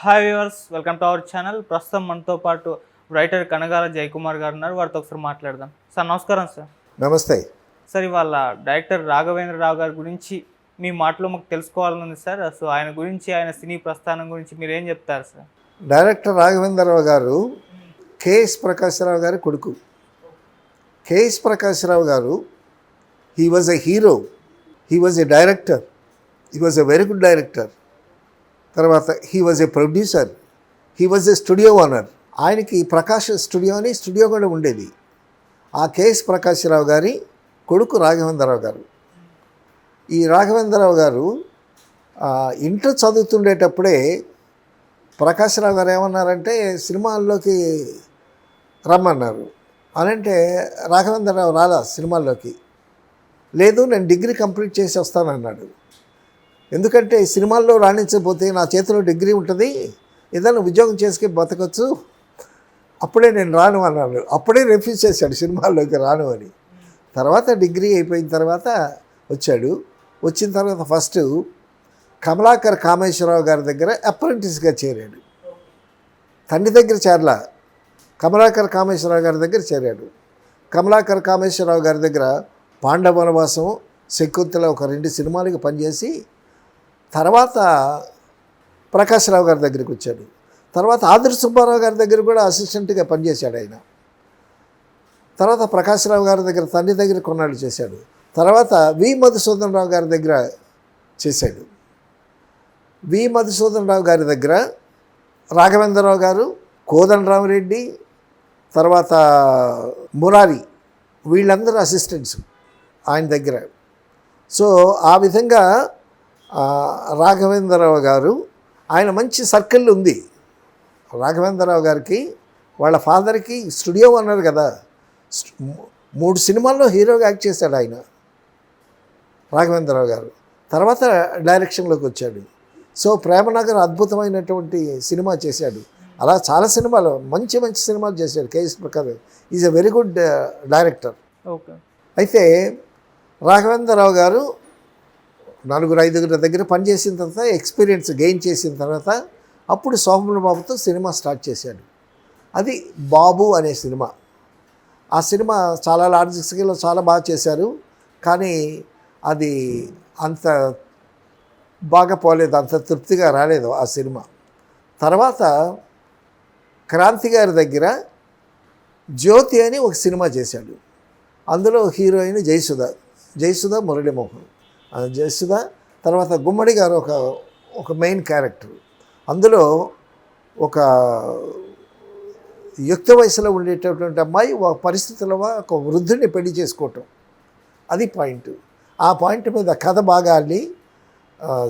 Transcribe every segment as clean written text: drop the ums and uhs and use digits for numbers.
Hi viewers, welcome to our channel. ప్రస్తుతం మనతో పాటు రైటర్ కనగాల జయకుమార్ గారు ఉన్నారు. వారితో ఒకసారి మాట్లాడదాం. సార్ నమస్కారం. సార్ నమస్తే. సార్ ఇవాళ డైరెక్టర్ రాఘవేంద్రరావు గారి గురించి మీ మాటలో మాకు తెలుసుకోవాలనుంది సార్. సో ఆయన గురించి, ఆయన సినీ ప్రస్థానం గురించి మీరు ఏం చెప్తారు సార్? డైరెక్టర్ రాఘవేంద్రరావు గారు కేఎస్ ప్రకాశ్రావు గారి కొడుకు. కేఎస్ ప్రకాశ్రావు గారు he was a hero, he was a director, he was a very good director. తర్వాత he was a producer, he was a studio owner. ఆయనకి ప్రకాష్ స్టూడియో అని స్టూడియో కూడా ఉండేది. ఆ కేఎస్ ప్రకాశ్రావు గారి కొడుకు రాఘవేంద్రరావు గారు. ఈ రాఘవేంద్రరావు గారు ఇంటర్ చదువుతుండేటప్పుడే ప్రకాశ్రావు గారు ఏమన్నారంటే సినిమాల్లోకి రమ్మన్నారు. అనంటే రాఘవేంద్రరావు రాలా సినిమాల్లోకి. లేదు, నేను డిగ్రీ కంప్లీట్ చేసి వస్తానన్నాడు. ఎందుకంటే సినిమాల్లో రాణించకపోతే నా చేతిలో డిగ్రీ ఉంటుంది, ఏదైనా ఉద్యోగం చేసుకుని బతకొచ్చు, అప్పుడే నేను రాను అన్నాడు. అప్పుడే రిఫ్యూజ్ చేశాడు సినిమాల్లోకి రాను అని. తర్వాత డిగ్రీ అయిపోయిన తర్వాత వచ్చాడు. వచ్చిన తర్వాత ఫస్ట్ కమలాకర్ కామేశ్వరరావు గారి దగ్గర అప్రెంటిస్గా చేరాడు. తండ్రి దగ్గర చేరలా, కమలాకర్ కామేశ్వరరావు గారి దగ్గర చేరాడు. కమలాకర్ కామేశ్వరరావు గారి దగ్గర పాండవ వనవాసం, శకుంతల ఒక 2 సినిమాలకి పనిచేసి తర్వాత ప్రకాశ్రావు గారి దగ్గరికి వచ్చాడు. తర్వాత ఆదర్శ సుబ్బారావు గారి దగ్గర కూడా అసిస్టెంట్గా పనిచేశాడు ఆయన. తర్వాత ప్రకాశ్రావు గారి దగ్గర, తండ్రి దగ్గర కొన్నాళ్ళు చేశాడు. తర్వాత వి మధుసూదన్ రావు గారి దగ్గర చేశాడు. వి మధుసూదన్ రావు గారి దగ్గర రాఘవేంద్రరావు గారు, కోదండరామిరెడ్డి, తర్వాత మురారి, వీళ్ళందరూ అసిస్టెంట్స్ ఆయన దగ్గర. సో ఆ విధంగా రాఘవేంద్రరావు గారు, ఆయన మంచి సర్కిల్ ఉంది. రాఘవేంద్రరావు గారికి వాళ్ళ ఫాదర్కి స్టూడియో అన్నారు కదా, 3 సినిమాల్లో హీరోగా యాక్ట్ చేశాడు ఆయన రాఘవేంద్రరావు గారు. తర్వాత డైరెక్షన్లోకి వచ్చాడు. సో ప్రేమనగర్ అద్భుతమైనటువంటి సినిమా చేశాడు. అలా చాలా సినిమాలు, మంచి మంచి సినిమాలు చేశాడు KS Prakash. Is a very good director. Okay. అయితే రాఘవేంద్రరావు గారు 4-5 దగ్గర పనిచేసిన తర్వాత ఎక్స్పీరియన్స్ గెయిన్ చేసిన తర్వాత అప్పుడు సోమన్ బాబుతో సినిమా స్టార్ట్ చేశాడు. అది బాబు అనే సినిమా. ఆ సినిమా చాలా లార్జ్ స్కేల్లో చాలా బాగా చేశారు, కానీ అది అంత బాగా పోలేదు, అంత తృప్తిగా రాలేదు ఆ సినిమా. తర్వాత క్రాంతి గారి దగ్గర జ్యోతి అని ఒక సినిమా చేశాడు. అందులో హీరోయిన్ జయసుధ మురళీమోహన్. జయసుధ తర్వాత గుమ్మడి గారు ఒక మెయిన్ క్యారెక్టర్. అందులో ఒక యుక్త వయసులో ఉండేటటువంటి అమ్మాయి ఒక పరిస్థితుల్లో ఒక వృద్ధుడిని పెళ్లి చేసుకోవటం, అది పాయింట్. ఆ పాయింట్ మీద కథ బాగా ఆడి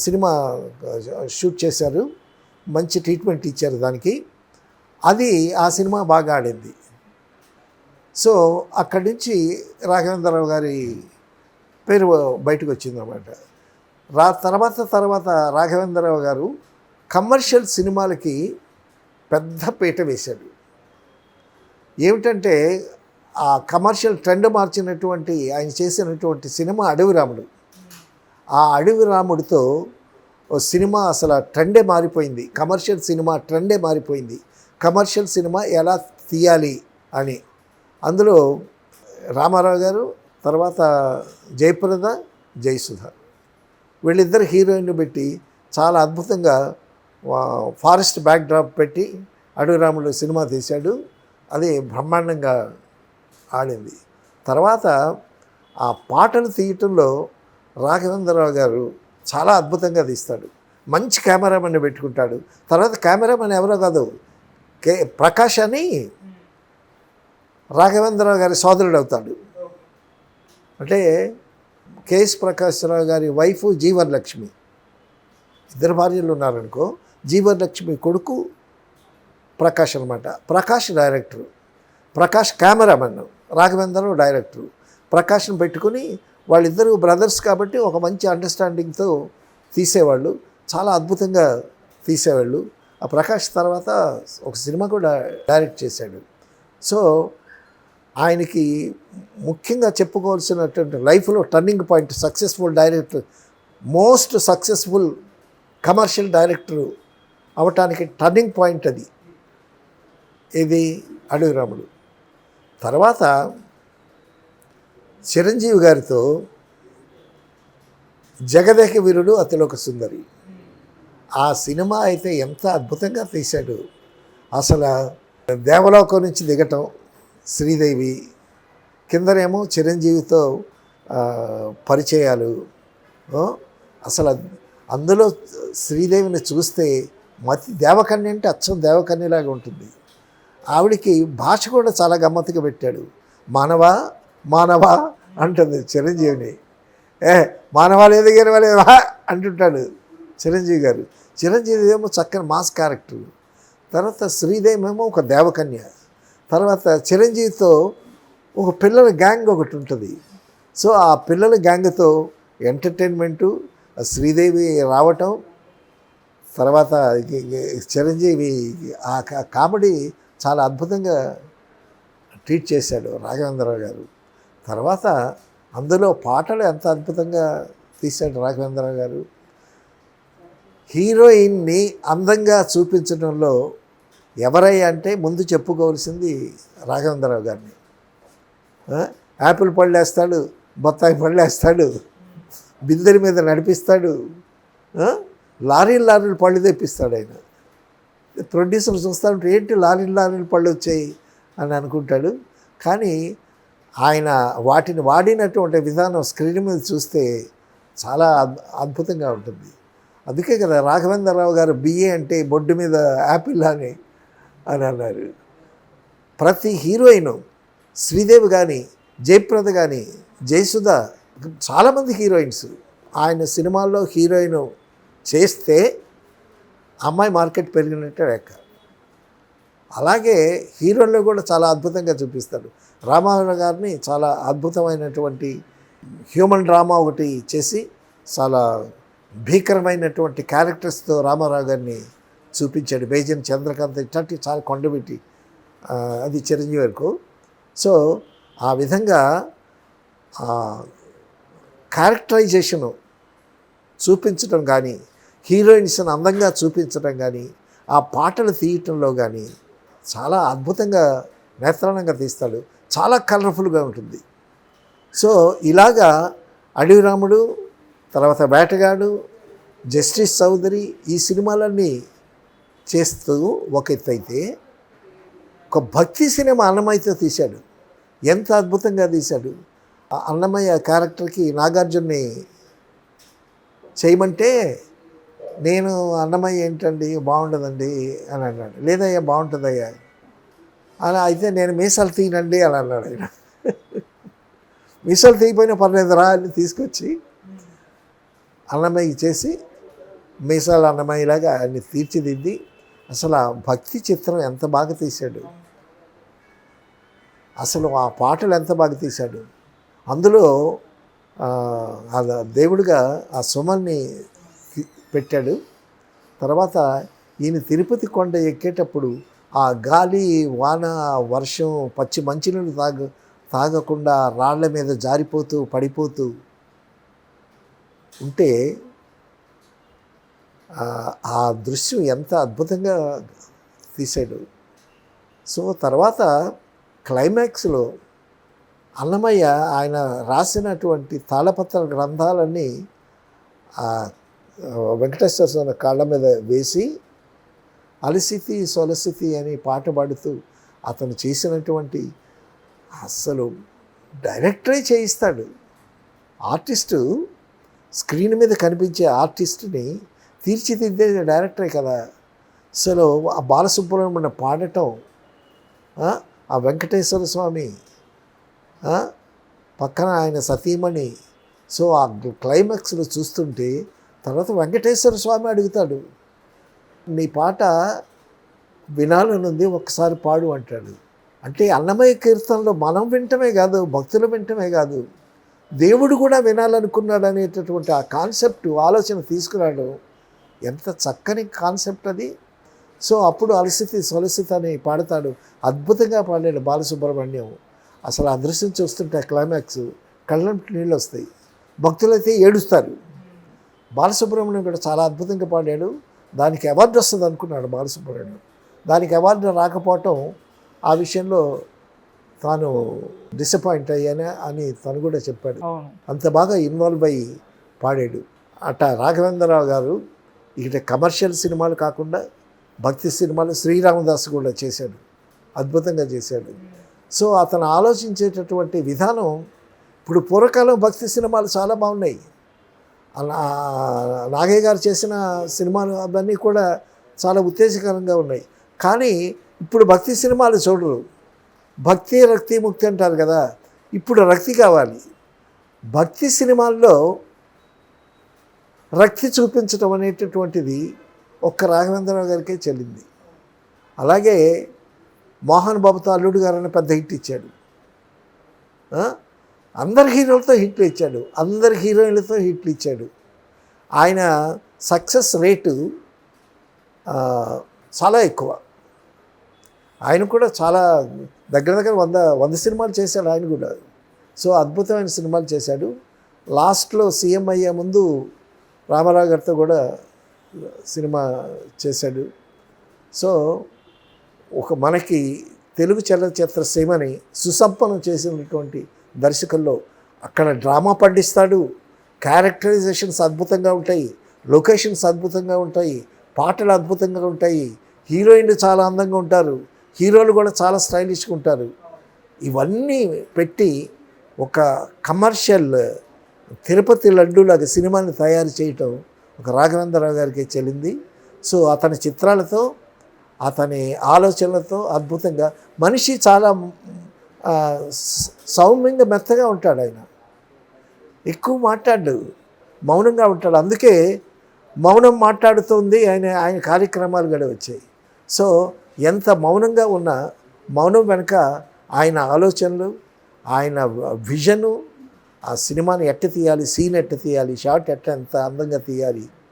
సినిమా షూట్ చేశారు. మంచి ట్రీట్మెంట్ ఇచ్చారు దానికి. అది ఆ సినిమా బాగా ఆడింది. సో అక్కడి నుంచి రాఘవేంద్రరావు గారి పేరు బయటకు వచ్చిందన్నమాట. తర్వాత రాఘవేంద్రరావు గారు కమర్షియల్ సినిమాలకి పెద్ద పీట వేశాడు. ఏమిటంటే ఆ కమర్షియల్ ట్రెండ్ మార్చినటువంటి ఆయన చేసినటువంటి సినిమా అడవి రాముడు. ఆ అడవి రాముడితో ఓ సినిమా అసలు ట్రెండే మారిపోయింది. కమర్షియల్ సినిమా ట్రెండే మారిపోయింది. కమర్షియల్ సినిమా ఎలా తీయాలి అని. అందులో రామారావు గారు, తర్వాత జయప్రద, జయసుధ, వీళ్ళిద్దరు హీరోయిన్ పెట్టి చాలా అద్భుతంగా ఫారెస్ట్ బ్యాక్డ్రాప్ పెట్టి అడవి రాముడు సినిమా తీశాడు. అది బ్రహ్మాండంగా ఆడింది. తర్వాత ఆ పాటలు తీయటంలో రాఘవేంద్రరావు గారు చాలా అద్భుతంగా తీస్తాడు. మంచి కెమెరామెన్ పెట్టుకుంటాడు. తర్వాత కెమెరామెన్ ఎవరో కాదు, ప్రకాష్ అని రాఘవేంద్రరావు గారి సోదరుడు అవుతాడు. అంటే కేఎస్ ప్రకాశ్రావు గారి వైఫ్ జీవన్లక్ష్మి, 2 భార్యలు ఉన్నారనుకో. జీవన్లక్ష్మి కొడుకు ప్రకాష్ అనమాట. Prakash director, Prakash cameraman, Raghavendra Rao director. ప్రకాష్ని పెట్టుకుని వాళ్ళిద్దరూ బ్రదర్స్ కాబట్టి ఒక మంచి అండర్స్టాండింగ్తో తీసేవాళ్ళు, చాలా అద్భుతంగా తీసేవాళ్ళు. ఆ ప్రకాష్ తర్వాత ఒక సినిమా కూడా డైరెక్ట్ చేశాడు. సో ఆయనకి ముఖ్యంగా చెప్పుకోవాల్సినటువంటి లైఫ్లో turning point, successful director, most successful commercial director అవటానికి టర్నింగ్ పాయింట్ అది. ఇది అడవి రాముడు. తర్వాత చిరంజీవి గారితో జగదేక వీరుడు అతిలోక సుందరి, ఆ సినిమా అయితే ఎంత అద్భుతంగా తీశాడు. అసలు దేవలోకం నుంచి దిగటం శ్రీదేవి, కిందనేమో చిరంజీవితో పరిచయాలు. అసలు అందులో శ్రీదేవిని చూస్తే దేవకన్య అంటే అచ్చం దేవకన్యలాగా ఉంటుంది. ఆవిడికి భాష కూడా చాలా గమ్మత్తుగా పెట్టాడు. మానవా మానవా అంటుంది చిరంజీవిని. మానవా లేదు గినవా లేదు అంటుంటాడు చిరంజీవి గారు. చిరంజీవి ఏమో చక్కని మాస్ క్యారెక్టర్. తర్వాత శ్రీదేవి ఏమో ఒక దేవకన్య. తర్వాత చిరంజీవితో ఒక పిల్లల గ్యాంగ్ ఒకటి ఉంటుంది. సో ఆ పిల్లల గ్యాంగ్తో ఎంటర్టైన్మెంటు, శ్రీదేవి రావటం, తర్వాత చిరంజీవి ఆ కామెడీ చాలా అద్భుతంగా ట్రీట్ చేశాడు రాఘవేంద్రరావు గారు. తర్వాత అందులో పాటలు ఎంత అద్భుతంగా తీశాడు రాఘవేంద్రరావు గారు. హీరోయిన్ని అందంగా చూపించడంలో ఎవరయ్యా అంటే ముందు చెప్పుకోవాల్సింది రాఘవేంద్రరావు గారిని. యాపిల్ పళ్ళు వేస్తాడు, బత్తాయి పళ్ళు వేస్తాడు, బిందెల మీద నడిపిస్తాడు, లారీలు పళ్ళు తెప్పిస్తాడు. ఆయన ప్రొడ్యూసర్ చూస్తూ ఉంటే ఏంటి లారీలు పళ్ళు వచ్చాయి అని అనుకుంటాడు. కానీ ఆయన వాటిని వాడినటువంటి విధానం స్క్రీన్ మీద చూస్తే చాలా అద్భుతంగా ఉంటుంది. అందుకే కదా రాఘవేంద్రరావు గారు బిఏ అంటే బొడ్డు మీద యాపిల్ అని అన్నారు. ప్రతి హీరోయిన్, శ్రీదేవి కానీ, జయప్రద కానీ, జయసుధ, చాలామంది హీరోయిన్స్ ఆయన సినిమాల్లో హీరోయిన్ చేస్తే అమ్మాయి మార్కెట్ పెరిగినట్టే లెక్క. అలాగే హీరోల్లో కూడా చాలా అద్భుతంగా చూపిస్తాడు. రామారావు గారిని చాలా అద్భుతమైనటువంటి హ్యూమన్ డ్రామా ఒకటి చేసి చాలా భీకరమైనటువంటి క్యారెక్టర్స్తో రామారావు గారిని చూపించాడు. బేజన్ చంద్రకాంత్ ఇట్లాంటి చాలా కొండబెట్టి అది చిరంజీవి వరకు. సో ఆ విధంగా క్యారెక్టరైజేషను చూపించడం కానీ, హీరోయిన్స్ని అందంగా చూపించడం కానీ, ఆ పాటలు తీయటంలో కానీ చాలా అద్భుతంగా నేత్రానంగా తీస్తాడు. చాలా కలర్ఫుల్గా ఉంటుంది. సో ఇలాగా అడవి రాముడు, తర్వాత వేటగాడు, జస్టిస్ చౌదరి, ఈ సినిమాలన్నీ చేస్తూ ఒక ఎత్తు అయితే, ఒక భక్తి సినిమా అన్నమయ్యతో తీశాడు. ఎంత అద్భుతంగా తీశాడు. అన్నమయ్య క్యారెక్టర్కి నాగార్జున్ని చేయమంటే నేను అన్నమయ్య ఏంటండి బాగుంటుందండి అని అన్నాడు. లేదయ్యా బాగుంటుందయ్యా అలా అయితే నేను మీసాలు తీయనండి అని అన్నాడు ఆయన. మీసాలు తీయపోయినా పర్లేదురా అని తీసుకొచ్చి అన్నమయ్య చేసి మీసాలు అన్నమయ్యలాగా ఆయన్ని తీర్చిదిద్ది అసలు ఆ భక్తి చిత్రం ఎంత బాగా తీశాడు. అసలు ఆ పాటలు ఎంత బాగా తీశాడు. అందులో దేవుడిగా ఆ సుమన్ని పెట్టాడు. తర్వాత ఈయన తిరుపతి కొండ ఎక్కేటప్పుడు ఆ గాలి, వాన, వర్షం, పచ్చి మంచినీళ్ళు తాగకుండా రాళ్ల మీద జారిపోతూ పడిపోతూ ఉంటే ఆ దృశ్యం ఎంత అద్భుతంగా తీశాడు. సో తర్వాత క్లైమాక్స్లో అన్నమయ్య ఆయన రాసినటువంటి తాళపత్ర గ్రంథాలన్నీ వెంకటేశ్వర స్వామి కాళ్ళ మీద వేసి అలసితి సొలసితి అని పాట పాడుతూ అతను చేసినటువంటి అస్సలు డైరెక్టరే చేయిస్తాడు. ఆర్టిస్టు స్క్రీన్ మీద కనిపించే ఆర్టిస్ట్ని తీర్చిదిద్దే డైరెక్టరే కదా. అసలు ఆ బాలసుబ్రహ్మణ్యం పాడటం, ఆ వెంకటేశ్వర స్వామి పక్కన ఆయన సతీమణి. సో ఆ క్లైమాక్స్లో చూస్తుంటే తర్వాత వెంకటేశ్వర స్వామి అడుగుతాడు, నీ పాట వినాలనుంది ఒక్కసారి పాడు అంటాడు. అంటే అన్నమయ్య కీర్తనలో మనం వింటమే కాదు, భక్తులు వింటమే కాదు, దేవుడు కూడా వినాలనుకున్నాడు అనేటటువంటి ఆ కాన్సెప్ట్ ఆలోచన తీసుకురాడు. ఎంత చక్కని కాన్సెప్ట్ అది. సో అప్పుడు అలసితి సొలసిత అని పాడతాడు. అద్భుతంగా పాడాడు బాలసుబ్రహ్మణ్యం. అసలు ఆ దృశ్యం చూస్తుంటే క్లైమాక్స్ కళ్ళంటి నీళ్ళు వస్తాయి. భక్తులైతే ఏడుస్తారు. బాలసుబ్రహ్మణ్యం కూడా చాలా అద్భుతంగా పాడాడు. దానికి అవార్డు వస్తుంది అనుకున్నాడు బాలసుబ్రహ్మణ్యం. దానికి అవార్డు రాకపోవటం ఆ విషయంలో తాను డిసప్పాయింట్ అయ్యానే అని తను కూడా చెప్పాడు. అవును. అంత బాగా ఇన్వాల్వ్ అయ్యి పాడాడు. అట్లా రాఘవేంద్రరావు గారు ఇక కమర్షియల్ సినిమాలు కాకుండా భక్తి సినిమాలు శ్రీరామదాస్ కూడా చేశాడు, అద్భుతంగా చేశాడు. సో అతను ఆలోచించేటటువంటి విధానం, ఇప్పుడు పూర్వకాలం భక్తి సినిమాలు చాలా బాగున్నాయి. నాగయ్య గారు చేసిన సినిమాలు అవన్నీ కూడా చాలా ఉత్తేజకరంగా ఉన్నాయి. కానీ ఇప్పుడు భక్తి సినిమాలు చూడరు. భక్తి రక్తి ముక్తి అంటారు కదా, ఇప్పుడు రక్తి కావాలి. భక్తి సినిమాల్లో రక్తి చూపించడం అనేటటువంటిది ఒక్క రాఘవేంద్రరావు గారికే చెల్లింది. అలాగే మోహన్ బాబుతో అల్లుడు గారు అని పెద్ద హిట్ ఇచ్చాడు. అందరి హీరోలతో హిట్లు ఇచ్చాడు, అందరి హీరోయిన్లతో హిట్లు ఇచ్చాడు. ఆయన సక్సెస్ రేటు చాలా ఎక్కువ. ఆయన కూడా చాలా దగ్గర 100 సినిమాలు చేశాడు ఆయన కూడా. సో అద్భుతమైన సినిమాలు చేశాడు. లాస్ట్లో సీఎం అయ్యే ముందు రామారావు గారితో కూడా సినిమా చేశాడు. సో మనకి తెలుగు చలనచిత్ర సీమని సుసంపన్నం చేసినటువంటి దర్శకుల్లో అక్కడ డ్రామా పండిస్తాడు, క్యారెక్టరైజేషన్స్ అద్భుతంగా ఉంటాయి, లొకేషన్స్ అద్భుతంగా ఉంటాయి, పాటలు అద్భుతంగా ఉంటాయి, హీరోయిన్లు చాలా అందంగా ఉంటారు, హీరోలు కూడా చాలా స్టైలిష్గా ఉంటారు. ఇవన్నీ పెట్టి ఒక కమర్షియల్ తిరుపతి లడ్డూలాగా సినిమాని తయారు చేయటం ఒక రాఘవేంద్రరావు గారికి చెల్లింది. సో అతని చిత్రాలతో, అతని ఆలోచనలతో అద్భుతంగా, మనిషి చాలా సౌమ్యంగా మెత్తగా ఉంటాడు. ఆయన ఎక్కువ మాట్లాడు, మౌనంగా ఉంటాడు. అందుకే మౌనం మాట్లాడుతుంది ఆయన కార్యక్రమాలు కూడా వచ్చాయి. సో ఎంత మౌనంగా ఉన్నా మౌనం వెనుక ఆయన ఆలోచనలు, ఆయన విజను, ఆ సినిమాని ఎట్ట తీయాలి, సీన్ ఎట్ట తీయాలి, షార్ట్ ఎంత అందంగా తీయాలి,